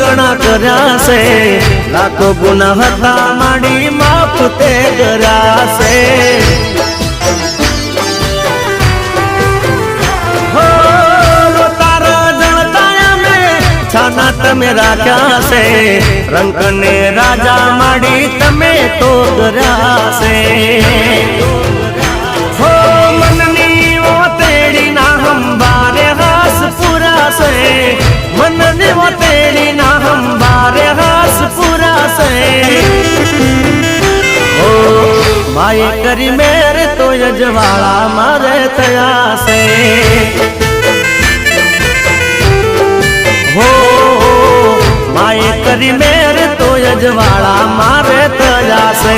घणा कर्या से लाखों गुनाह था माड़ी माफ ते कर्या से हो तारा जणताया में छाना तमे राख्या से रंग ने राजा माड़ी तमे तो कर्या से हो मननी ओ तेड़ी ना हम बारे हास पूरा से मननी वो तेड़ी ना हम बारे हास पूरा से ओ माई करी मेरे तो यजवाड़ा मारे तया से हो माई करी मेरे तो यजवाड़ा मारे तया से।